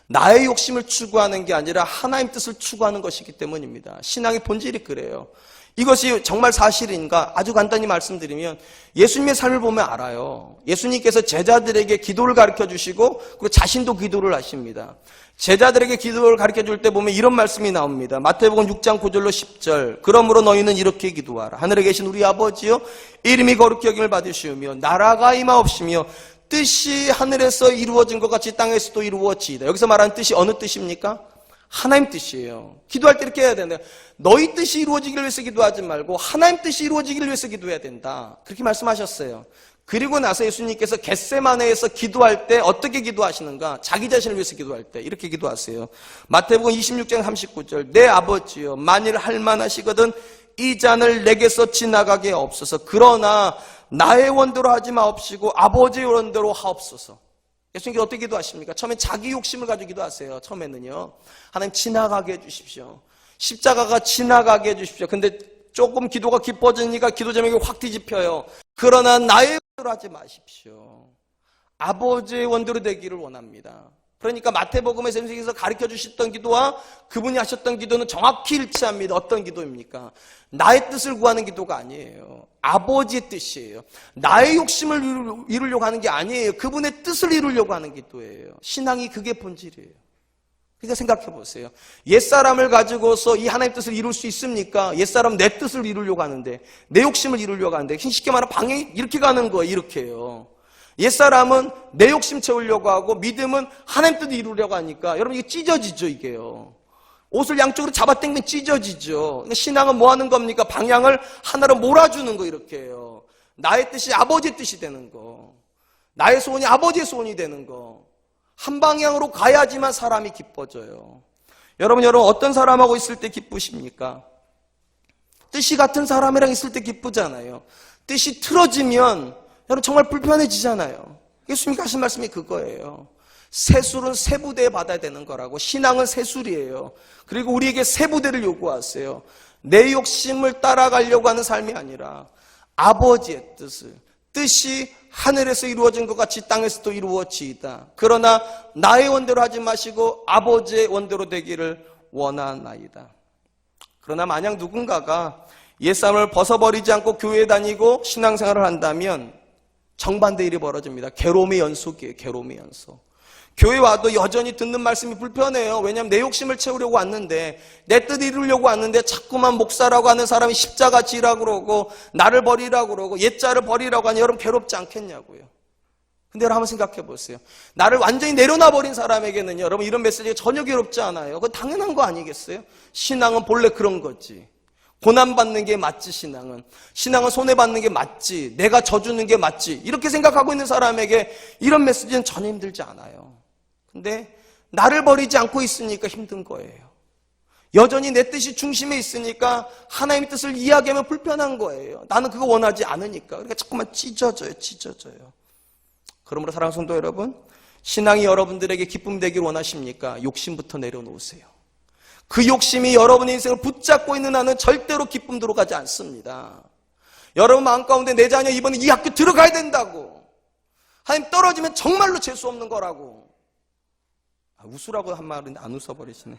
나의 욕심을 추구하는 게 아니라 하나님 뜻을 추구하는 것이기 때문입니다. 신앙의 본질이 그래요. 이것이 정말 사실인가? 아주 간단히 말씀드리면 예수님의 삶을 보면 알아요. 예수님께서 제자들에게 기도를 가르쳐 주시고 그리고 자신도 기도를 하십니다. 제자들에게 기도를 가르쳐 줄 때 보면 이런 말씀이 나옵니다. 마태복음 6장 9절로 10절. 그러므로 너희는 이렇게 기도하라. 하늘에 계신 우리 아버지여, 이름이 거룩히 여김을 받으시오며 나라가 임하옵시며 뜻이 하늘에서 이루어진 것 같이 땅에서도 이루어지이다. 여기서 말하는 뜻이 어느 뜻입니까? 하나님 뜻이에요. 기도할 때 이렇게 해야 된다. 너희 뜻이 이루어지기를 위해서 기도하지 말고 하나님 뜻이 이루어지기를 위해서 기도해야 된다. 그렇게 말씀하셨어요. 그리고 나서 예수님께서 겟세마네에서 기도할 때 어떻게 기도하시는가? 자기 자신을 위해서 기도할 때 이렇게 기도하세요. 마태복음 26장 39절. 내 아버지여, 만일 할만하시거든 이 잔을 내게서 지나가게 없어서, 그러나 나의 원대로 하지 마옵시고 아버지의 원대로 하옵소서. 예수님께서 어떻게 기도하십니까? 처음엔 자기 욕심을 가지고 기도하세요. 처음에는요, 하나님 지나가게 해주십시오. 십자가가 지나가게 해주십시오. 근데 조금 기도가 깊어지니까 기도 제목이 확 뒤집혀요. 그러나 나의 하지 마십시오. 아버지의 원대로 되기를 원합니다. 그러니까 마태복음의 선생님께서 가르쳐 주셨던 기도와 그분이 하셨던 기도는 정확히 일치합니다. 어떤 기도입니까? 나의 뜻을 구하는 기도가 아니에요. 아버지의 뜻이에요. 나의 욕심을 이루려고 하는 게 아니에요. 그분의 뜻을 이루려고 하는 기도예요. 신앙이 그게 본질이에요. 그러니까 생각해 보세요. 옛사람을 가지고서 이 하나님의 뜻을 이룰 수 있습니까? 옛사람은 내 뜻을 이루려고 하는데, 내 욕심을 이루려고 하는데, 쉽게 말하면 방향이 이렇게 가는 거예요. 이렇게요. 옛사람은 내 욕심 채우려고 하고, 믿음은 하나님 뜻을 이루려고 하니까 여러분 이게 찢어지죠. 이게요. 옷을 양쪽으로 잡아당기면 찢어지죠. 그러니까 신앙은 뭐 하는 겁니까? 방향을 하나로 몰아주는 거. 이렇게요. 나의 뜻이 아버지의 뜻이 되는 거, 나의 소원이 아버지의 소원이 되는 거. 한 방향으로 가야지만 사람이 기뻐져요. 여러분 어떤 사람하고 있을 때 기쁘십니까? 뜻이 같은 사람이랑 있을 때 기쁘잖아요. 뜻이 틀어지면 여러분 정말 불편해지잖아요. 예수님이 하신 말씀이 그거예요. 세술은 세 부대에 받아야 되는 거라고. 신앙은 세술이에요. 그리고 우리에게 세 부대를 요구하세요. 내 욕심을 따라가려고 하는 삶이 아니라 아버지의 뜻이 하늘에서 이루어진 것 같이 땅에서도 이루어지이다. 그러나 나의 원대로 하지 마시고 아버지의 원대로 되기를 원하나이다. 그러나 만약 누군가가 옛사람을 벗어버리지 않고 교회에 다니고 신앙생활을 한다면 정반대 일이 벌어집니다. 괴로움의 연속이에요. 괴로움의 연속. 교회 와도 여전히 듣는 말씀이 불편해요. 왜냐하면 내 욕심을 채우려고 왔는데, 내 뜻 이루려고 왔는데 자꾸만 목사라고 하는 사람이 십자가 지라고 그러고 나를 버리라고 그러고 옛자를 버리라고 하니 여러분 괴롭지 않겠냐고요. 근데 여러분 한번 생각해 보세요. 나를 완전히 내려놔 버린 사람에게는요, 여러분 이런 메시지가 전혀 괴롭지 않아요. 그건 당연한 거 아니겠어요? 신앙은 본래 그런 거지. 고난받는 게 맞지. 신앙은 손해받는 게 맞지. 내가 져주는 게 맞지. 이렇게 생각하고 있는 사람에게 이런 메시지는 전혀 힘들지 않아요. 근데 나를 버리지 않고 있으니까 힘든 거예요. 여전히 내 뜻이 중심에 있으니까 하나님의 뜻을 이야기하면 불편한 거예요. 나는 그거 원하지 않으니까. 그러니까 자꾸만 찢어져요. 그러므로 사랑하는 성도 여러분, 신앙이 여러분들에게 기쁨 되길 원하십니까? 욕심부터 내려놓으세요. 그 욕심이 여러분의 인생을 붙잡고 있는 한은 절대로 기쁨 들어가지 않습니다. 여러분 마음 가운데 내 자녀 이번에 이 학교 들어가야 된다고, 하나님 떨어지면 정말로 재수 없는 거라고. 웃으라고 한 말인데 안 웃어버리시네.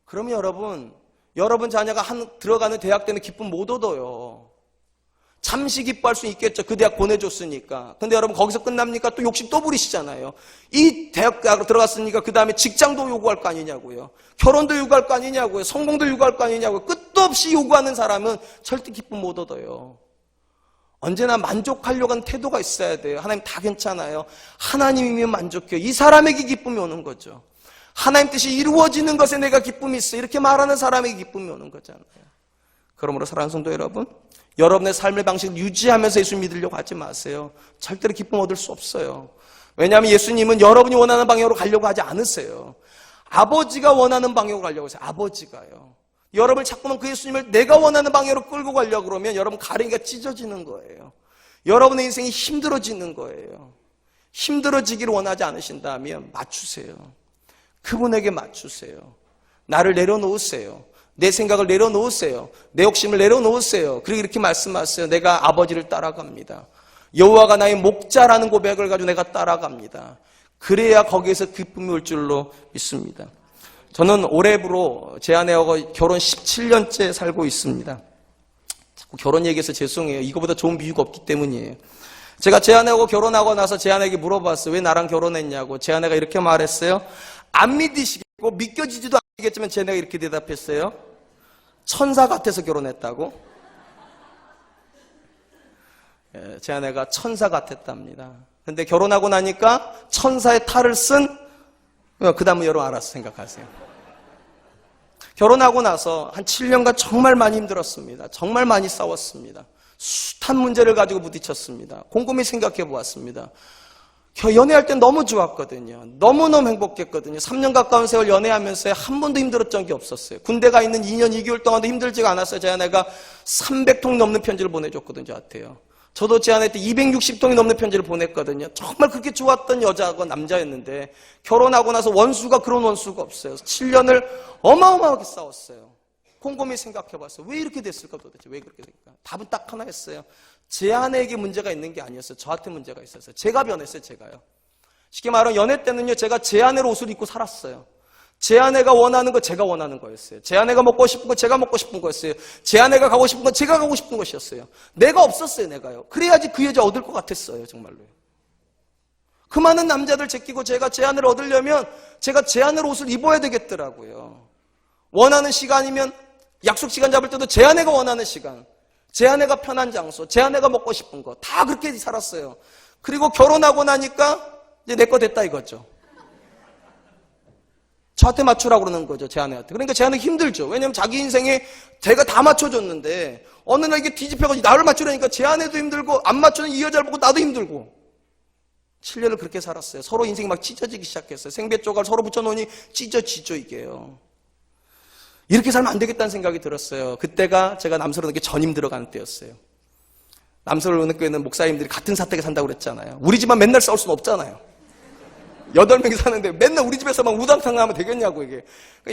그러면 여러분 자녀가 들어가는 대학 때는 기쁨 못 얻어요. 잠시 기뻐할 수 있겠죠. 그 대학 보내줬으니까. 근데 여러분 거기서 끝납니까? 또 욕심 또 부리시잖아요. 이 대학으로 들어갔으니까 그 다음에 직장도 요구할 거 아니냐고요. 결혼도 요구할 거 아니냐고요. 성공도 요구할 거 아니냐고요. 끝도 없이 요구하는 사람은 절대 기쁨 못 얻어요. 언제나 만족하려고 하는 태도가 있어야 돼요. 하나님 다 괜찮아요. 하나님이면 만족해요. 이 사람에게 기쁨이 오는 거죠. 하나님 뜻이 이루어지는 것에 내가 기쁨이 있어. 이렇게 말하는 사람에게 기쁨이 오는 거잖아요. 그러므로 사랑하는 성도 여러분, 여러분의 삶의 방식을 유지하면서 예수 믿으려고 하지 마세요. 절대로 기쁨 얻을 수 없어요. 왜냐하면 예수님은 여러분이 원하는 방향으로 가려고 하지 않으세요. 아버지가 원하는 방향으로 가려고 하세요. 아버지가요. 여러분을 자꾸만 그 예수님을 내가 원하는 방향으로 끌고 가려고 그러면 여러분 가랭이가 찢어지는 거예요. 여러분의 인생이 힘들어지는 거예요. 힘들어지기를 원하지 않으신다면 맞추세요. 그분에게 맞추세요. 나를 내려놓으세요. 내 생각을 내려놓으세요. 내 욕심을 내려놓으세요. 그리고 이렇게 말씀하세요. 내가 아버지를 따라갑니다. 여호와가 나의 목자라는 고백을 가지고 내가 따라갑니다. 그래야 거기에서 기쁨이 올 줄로 믿습니다. 저는 올해부로 제 아내하고 결혼 17년째 살고 있습니다. 자꾸 결혼 얘기해서 죄송해요. 이거보다 좋은 비유가 없기 때문이에요. 제가 제 아내하고 결혼하고 나서 제 아내에게 물어봤어요. 왜 나랑 결혼했냐고. 제 아내가 이렇게 말했어요. 안 믿으시겠고 믿겨지지도 않겠지만 제 아내가 이렇게 대답했어요. 천사 같아서 결혼했다고. 제 아내가 천사 같았답니다. 근데 결혼하고 나니까 천사의 탈을 쓴, 그 다음은 여러분 알아서 생각하세요. 결혼하고 나서 한 7년간 정말 많이 힘들었습니다. 정말 많이 싸웠습니다. 숱한 문제를 가지고 부딪혔습니다. 곰곰이 생각해 보았습니다. 연애할 땐 너무 좋았거든요. 너무너무 행복했거든요. 3년 가까운 세월 연애하면서 한 번도 힘들었던 게 없었어요. 군대 가 있는 2년 2개월 동안도 힘들지가 않았어요. 제 아내가 300통 넘는 편지를 보내줬거든요. 저한테요. 저도 제 아내한테 260통이 넘는 편지를 보냈거든요. 정말 그렇게 좋았던 여자하고 남자였는데 결혼하고 나서 원수가 그런 원수가 없어요. 7년을 어마어마하게 싸웠어요. 곰곰이 생각해봤어요. 왜 이렇게 됐을까 도대체? 왜 그렇게 됐을까? 답은 딱 하나였어요. 제 아내에게 문제가 있는 게 아니었어요. 저한테 문제가 있었어요. 제가 변했어요. 제가요. 쉽게 말하면 연애 때는요, 제가 제 아내로 옷을 입고 살았어요. 제 아내가 원하는 거 제가 원하는 거였어요. 제 아내가 먹고 싶은 거 제가 먹고 싶은 거였어요. 제 아내가 가고 싶은 건 제가 가고 싶은 것이었어요. 내가 없었어요. 내가요. 그래야지 그 여자 얻을 것 같았어요. 정말로요. 그 많은 남자들 제끼고 제가 제 아내를 얻으려면 제가 제 아내로 옷을 입어야 되겠더라고요. 원하는 시간이면 약속 시간 잡을 때도 제 아내가 원하는 시간, 제 아내가 편한 장소, 제 아내가 먹고 싶은 거 다 그렇게 살았어요. 그리고 결혼하고 나니까 이제 내 거 됐다 이거죠. 저한테 맞추라고 그러는 거죠. 제 아내한테. 그러니까 제 아내가 힘들죠. 왜냐면 자기 인생에 제가 다 맞춰줬는데 어느 날 이게 뒤집혀가지고 나를 맞추려니까 제 아내도 힘들고 안 맞추는 이 여자를 보고 나도 힘들고 7년을 그렇게 살았어요. 서로 인생이 막 찢어지기 시작했어요. 생배 조각 서로 붙여놓으니 찢어지죠 이게요. 이렇게 살면 안 되겠다는 생각이 들었어요. 그때가 제가 남서론교회 전임 들어가는 때였어요. 남서론교회는 목사님들이 같은 사택에 산다고 그랬잖아요. 우리 집만 맨날 싸울 수는 없잖아요. 8명이 사는데 맨날 우리 집에서만 우당탕 하면 되겠냐고 이게.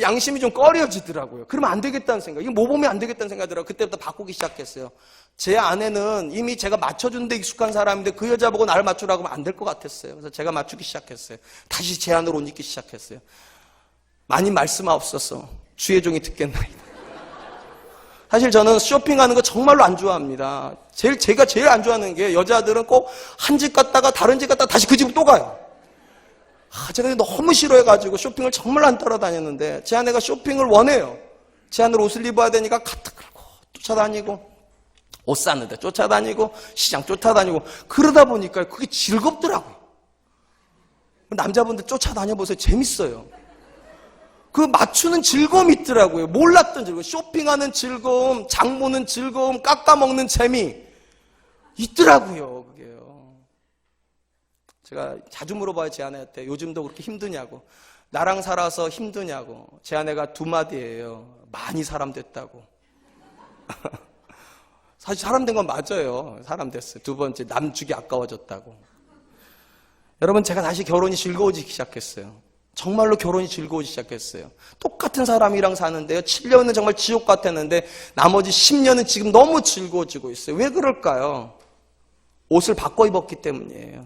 양심이 좀 꺼려지더라고요. 그러면 안 되겠다는 생각. 이거 모범이 안 되겠다는 생각이 들어요. 그때부터 바꾸기 시작했어요. 제 아내는 이미 제가 맞춰준 데 익숙한 사람인데 그 여자 보고 나를 맞추라고 하면 안 될 것 같았어요. 그래서 제가 맞추기 시작했어요. 다시 제 안으로 옷 입기 시작했어요. 많이 말씀하옵소서. 주의 종이 듣겠나이다. 사실 저는 쇼핑하는 거 정말로 안 좋아합니다. 제가 제일 안 좋아하는 게 여자들은 꼭 한 집 갔다가 다른 집 갔다가 다시 그 집으로 또 가요. 제가 너무 싫어해가지고 쇼핑을 정말 안 따라다녔는데 제 아내가 쇼핑을 원해요. 제 아내로 옷을 입어야 되니까 카트 끌고 쫓아다니고 옷 샀는데 쫓아다니고 시장 쫓아다니고 그러다 보니까 그게 즐겁더라고요. 남자분들 쫓아다녀보세요. 재밌어요. 그 맞추는 즐거움이 있더라고요. 몰랐던 즐거움. 쇼핑하는 즐거움, 장 보는 즐거움, 깎아먹는 재미 있더라고요. 그게요. 제가 자주 물어봐요. 제 아내한테 요즘도 그렇게 힘드냐고. 나랑 살아서 힘드냐고. 제 아내가 두 마디예요. 많이 사람 됐다고. 사실 사람 된 건 맞아요. 사람 됐어요. 두 번째 남 주기 아까워졌다고. 여러분 제가 다시 결혼이 즐거워지기 시작했어요. 정말로 결혼이 즐거워지기 시작했어요. 똑같은 사람이랑 사는데요. 7년은 정말 지옥 같았는데 나머지 10년은 지금 너무 즐거워지고 있어요. 왜 그럴까요? 옷을 바꿔 입었기 때문이에요.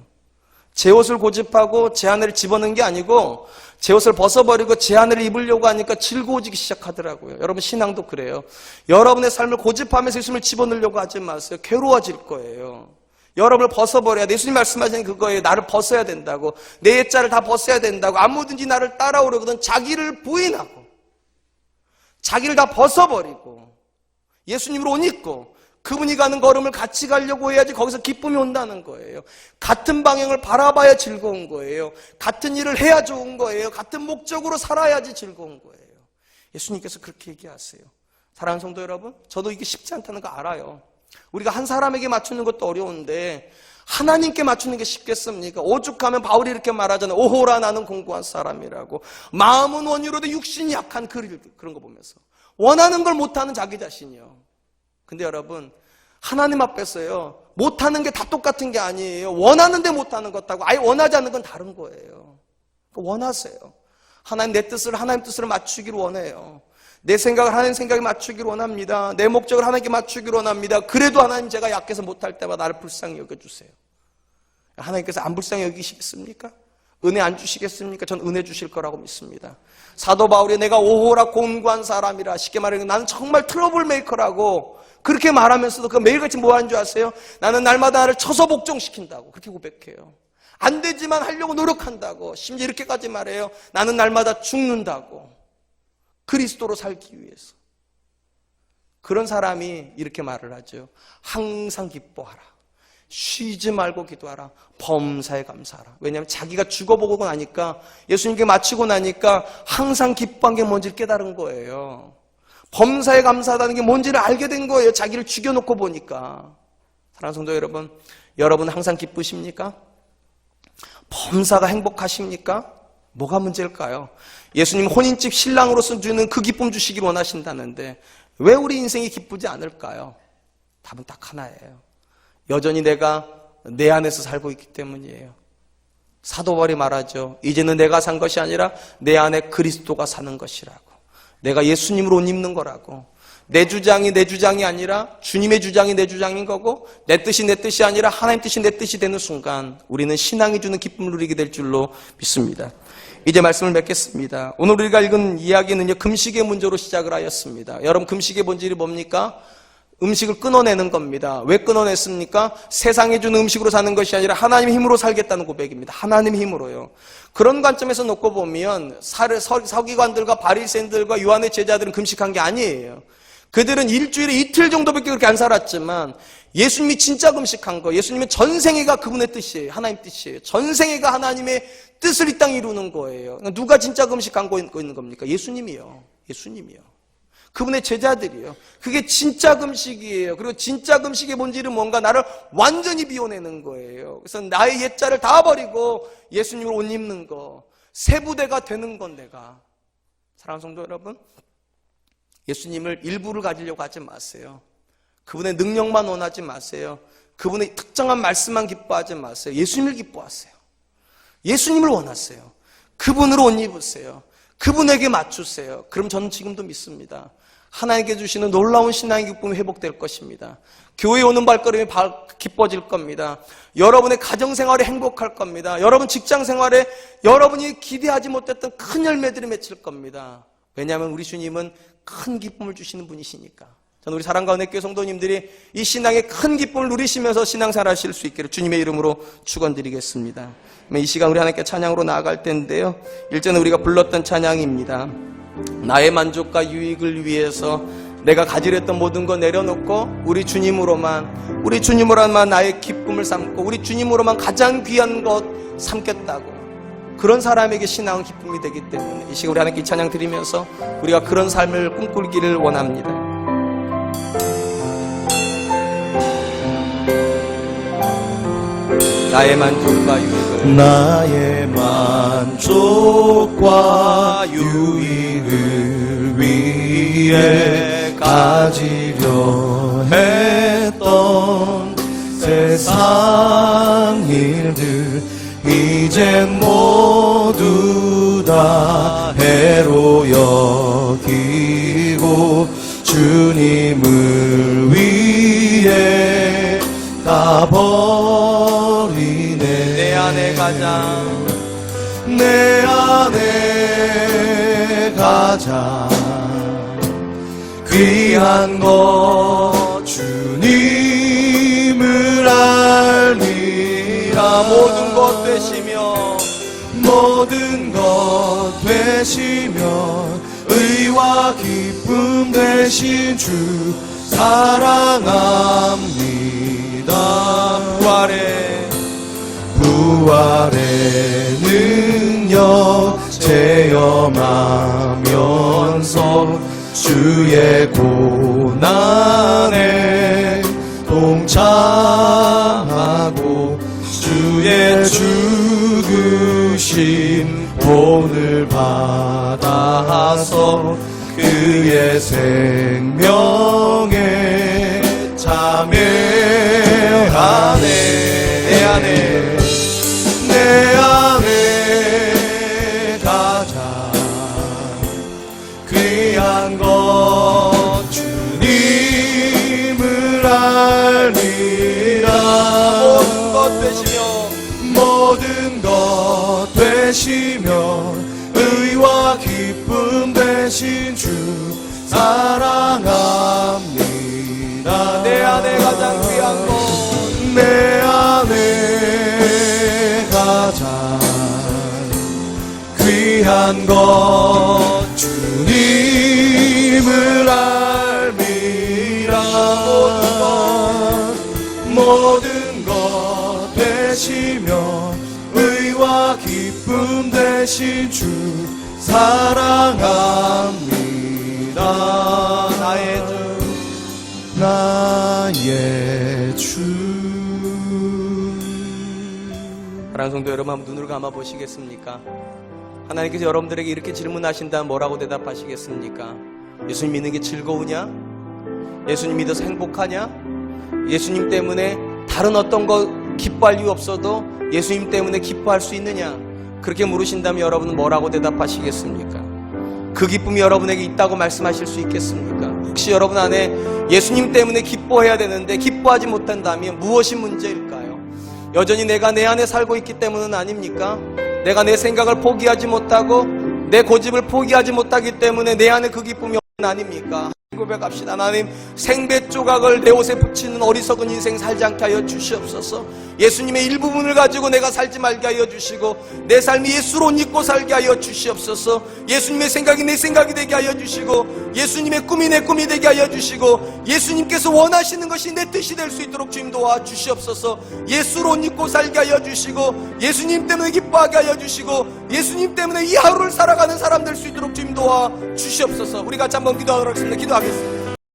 제 옷을 고집하고 제 아내를 집어넣은 게 아니고 제 옷을 벗어버리고 제 아내를 입으려고 하니까 즐거워지기 시작하더라고요. 여러분 신앙도 그래요. 여러분의 삶을 고집하면서 예수님을 집어넣으려고 하지 마세요. 괴로워질 거예요. 여러분을 벗어버려야 돼. 예수님 말씀하시는 그거예요. 나를 벗어야 된다고. 내 옛자를 다 벗어야 된다고. 아무든지 나를 따라오려거든 자기를 부인하고 자기를 다 벗어버리고 예수님으로 옷 입고 그분이 가는 걸음을 같이 가려고 해야지 거기서 기쁨이 온다는 거예요. 같은 방향을 바라봐야 즐거운 거예요. 같은 일을 해야 좋은 거예요. 같은 목적으로 살아야지 즐거운 거예요. 예수님께서 그렇게 얘기하세요. 사랑하는 성도 여러분, 저도 이게 쉽지 않다는 거 알아요. 우리가 한 사람에게 맞추는 것도 어려운데 하나님께 맞추는 게 쉽겠습니까? 오죽하면 바울이 이렇게 말하잖아요. 오호라 나는 공고한 사람이라고. 마음은 원유로도 육신이 약한 그런 거 보면서 원하는 걸 못하는 자기 자신이요. 근데 여러분 하나님 앞에서요 못하는 게 다 똑같은 게 아니에요. 원하는데 못하는 것하고 아예 원하지 않는 건 다른 거예요. 원하세요. 하나님 내 뜻을 하나님 뜻으로 맞추기를 원해요. 내 생각을 하나님 생각에 맞추기를 원합니다. 내 목적을 하나님께 맞추기를 원합니다. 그래도 하나님 제가 약해서 못할 때마다 나를 불쌍히 여겨주세요. 하나님께서 안 불쌍히 여기시겠습니까? 은혜 안 주시겠습니까? 전 은혜 주실 거라고 믿습니다. 사도 바울이 내가 오호라 곤고한 사람이라 쉽게 말하면 나는 정말 트러블 메이커라고 그렇게 말하면서도 그 매일같이 뭐 하는 줄 아세요? 나는 날마다 나를 쳐서 복종시킨다고 그렇게 고백해요. 안 되지만 하려고 노력한다고 심지어 이렇게까지 말해요. 나는 날마다 죽는다고 그리스도로 살기 위해서. 그런 사람이 이렇게 말을 하죠. 항상 기뻐하라. 쉬지 말고 기도하라. 범사에 감사하라. 왜냐하면 자기가 죽어보고 나니까 예수님께 마치고 나니까 항상 기뻐한 게 뭔지를 깨달은 거예요. 범사에 감사하다는 게 뭔지를 알게 된 거예요. 자기를 죽여놓고 보니까. 사랑하는 성도 여러분, 여러분 항상 기쁘십니까? 범사가 행복하십니까? 뭐가 문제일까요? 예수님 혼인집 신랑으로서 주는 그 기쁨 주시길 원하신다는데 왜 우리 인생이 기쁘지 않을까요? 답은 딱 하나예요. 여전히 내가 내 안에서 살고 있기 때문이에요. 사도 바울이 말하죠. 이제는 내가 산 것이 아니라 내 안에 그리스도가 사는 것이라고. 내가 예수님으로 옷 입는 거라고. 내 주장이 아니라 주님의 주장이 내 주장인 거고, 내 뜻이 아니라 하나님 뜻이 내 뜻이 되는 순간 우리는 신앙이 주는 기쁨을 누리게 될 줄로 믿습니다. 이제 말씀을 맺겠습니다. 오늘 우리가 읽은 이야기는요, 금식의 문제로 시작을 하였습니다. 여러분, 금식의 본질이 뭡니까? 음식을 끊어내는 겁니다. 왜 끊어냈습니까? 세상에 주는 음식으로 사는 것이 아니라 하나님의 힘으로 살겠다는 고백입니다. 하나님의 힘으로요. 그런 관점에서 놓고 보면 서기관들과 바리새인들과 요한의 제자들은 금식한 게 아니에요. 그들은 일주일에 이틀 정도밖에 그렇게 안 살았지만 예수님이 진짜 금식한 거, 예수님은 전생애가 그분의 뜻이에요. 하나님 뜻이에요. 전생애가 하나님의 뜻을 이 땅에 이루는 거예요. 누가 진짜 금식하고 있는 겁니까? 예수님이요. 그분의 제자들이요. 그게 진짜 금식이에요. 그리고 진짜 금식의 본질은 뭔가? 나를 완전히 비워내는 거예요. 그래서 나의 옛자를 다 버리고 예수님을 옷 입는 거, 새 부대가 되는 건 내가. 사랑하는 성도 여러분, 예수님을 일부를 가지려고 하지 마세요. 그분의 능력만 원하지 마세요. 그분의 특정한 말씀만 기뻐하지 마세요. 예수님을 기뻐하세요. 예수님을 원하세요. 그분으로 옷 입으세요. 그분에게 맞추세요. 그럼 저는 지금도 믿습니다. 하나님께 주시는 놀라운 신앙의 기쁨이 회복될 것입니다. 교회에 오는 발걸음이 기뻐질 겁니다. 여러분의 가정생활에 행복할 겁니다. 여러분 직장생활에 여러분이 기대하지 못했던 큰 열매들이 맺힐 겁니다. 왜냐하면 우리 주님은 큰 기쁨을 주시는 분이시니까. 저는 우리 사랑과 은혜교회 성도님들이 이 신앙의 큰 기쁨을 누리시면서 신앙생활 하실 수 있기를 주님의 이름으로 축원드리겠습니다. 이 시간 우리 하나님께 찬양으로 나아갈 텐데요, 일전에 우리가 불렀던 찬양입니다. 나의 만족과 유익을 위해서 내가 가지려 했던 모든 거 내려놓고 우리 주님으로만 나의 기쁨을 삼고 우리 주님으로만 가장 귀한 것 삼겠다고, 그런 사람에게 신앙은 기쁨이 되기 때문에 이 시간 우리 하나님께 찬양 드리면서 우리가 그런 삶을 꿈꾸기를 원합니다. 나의 만족과 유익을 위해 가지려 했던 세상 일들 이젠 모두 다 해로 여기고 주님을 위해 다 버리네. 내 안에 가장 귀한 것 주님을 알미라. 모든 것 되시며 의와 기쁨 되신 주 사랑합니다. 부활의 능력 체험하면서 주의 고난에 동참하고 주의 죽으심 본을 받아서 그의 생명에 참여하네. 내 안에 가장 귀한 것 주님을 알미라. 모든 것 되시며 의와 기쁨 되신 주 사랑합니다. 내 안에 가장 귀한 것, 내 안에 가장 귀한 것 주님을 알미라. 모든 것 되시며 의와 기쁨 되신 주 사랑합니다. 나의 주. 사랑하는 성도 여러분, 한번 눈을 감아 보시겠습니까? 하나님께서 여러분들에게 이렇게 질문하신다면 뭐라고 대답하시겠습니까? 예수님 믿는 게 즐거우냐? 예수님 믿어서 행복하냐? 예수님 때문에 다른 어떤 거 기뻐할 이유 없어도 예수님 때문에 기뻐할 수 있느냐? 그렇게 물으신다면 여러분은 뭐라고 대답하시겠습니까? 그 기쁨이 여러분에게 있다고 말씀하실 수 있겠습니까? 혹시 여러분 안에 예수님 때문에 기뻐해야 되는데 기뻐하지 못한다면 무엇이 문제일까요? 여전히 내가 내 안에 살고 있기 때문은 아닙니까? 내가 내 생각을 포기하지 못하고 내 고집을 포기하지 못하기 때문에 내 안에 그 기쁨이 아닙니까? 고백합시다. 하나님, 생배 조각을 내 옷에 붙이는 어리석은 인생 살지 않게 하여 주시옵소서. 예수님의 일부분을 가지고 내가 살지 말게 하여 주시고 내 삶이 예수로 옷 입고 살게 하여 주시옵소서. 예수님의 생각이 내 생각이 되게 하여 주시고 예수님의 꿈이 내 꿈이 되게 하여 주시고 예수님께서 원하시는 것이 내 뜻이 될 수 있도록 주님 도와 주시옵소서. 예수로 옷 입고 살게 하여 주시고 예수님 때문에 기뻐하게 하여 주시고 예수님 때문에 이 하루를 살아가는 사람 될 수 있도록 주님 도와 주시옵소서. 우리 같이 한번 기도하도록 하겠습니다. 기도하겠습니다.